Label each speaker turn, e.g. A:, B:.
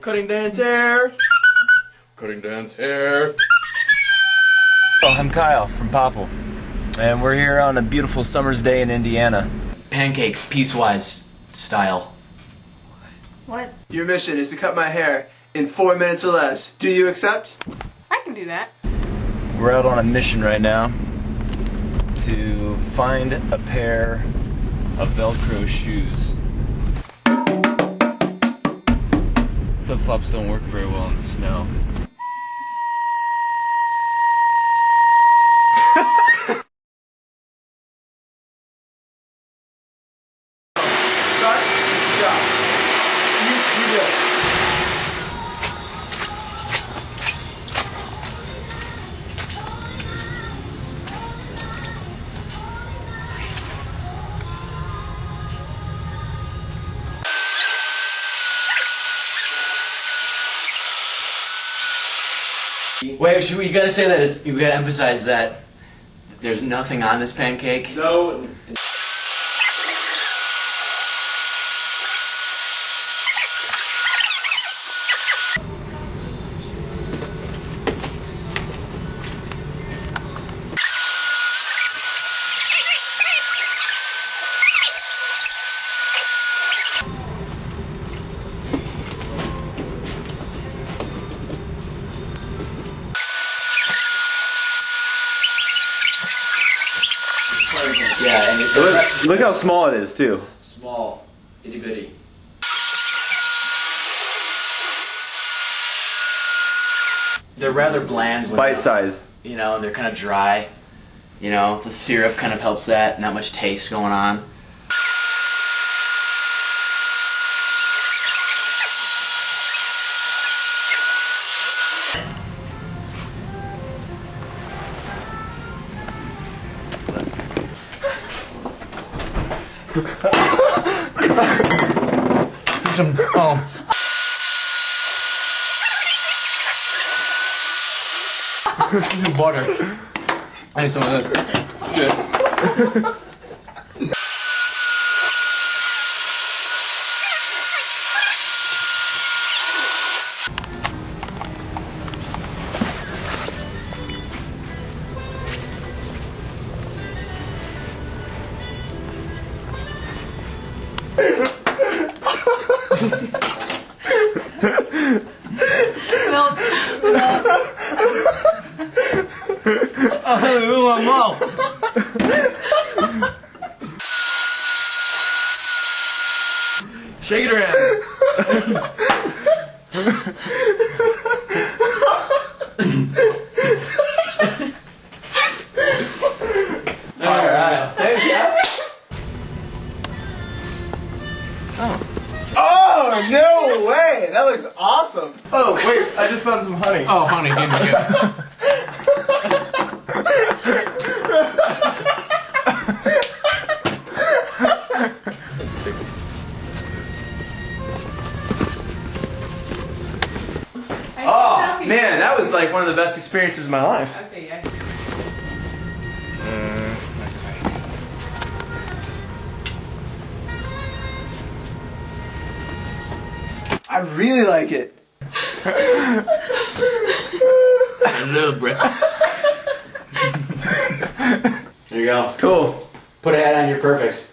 A: Cutting Dan's hair. Cutting Dan's hair.
B: Oh, I'm Kyle from Popple, and we're here on a beautiful summer's day in Indiana.
A: Pancakes, piecewise style.
C: What?
D: Your mission is to cut my hair in 4 minutes or less. Do you accept?
C: I can do that.
B: We're out on a mission right now to find a pair of Velcro shoes. Flip-flops don't work very well in the snow.
D: Son, good job. You do it.
A: Wait, you gotta say that you gotta emphasize that there's nothing on this pancake.
D: No.
A: Yeah, and it's
B: Look how small it is, too.
A: small, itty bitty. They're rather bland.
B: Bite-sized.
A: You know, they're kind of dry. You know, the syrup kind of helps that. Not much taste going on. Some butter. I need some of this. Good. My mouth. Shake it around.
D: Alright. Thanks, guys. Oh, no way! That looks awesome.
B: Oh, wait, I just found some honey.
A: Oh, honey, give me it.
D: Oh, man, that was like one of the best experiences of my life.
C: Okay, yeah.
D: I really like it.
A: A little breakfast. There you go.
D: Cool.
A: Put a hat on, you're perfect.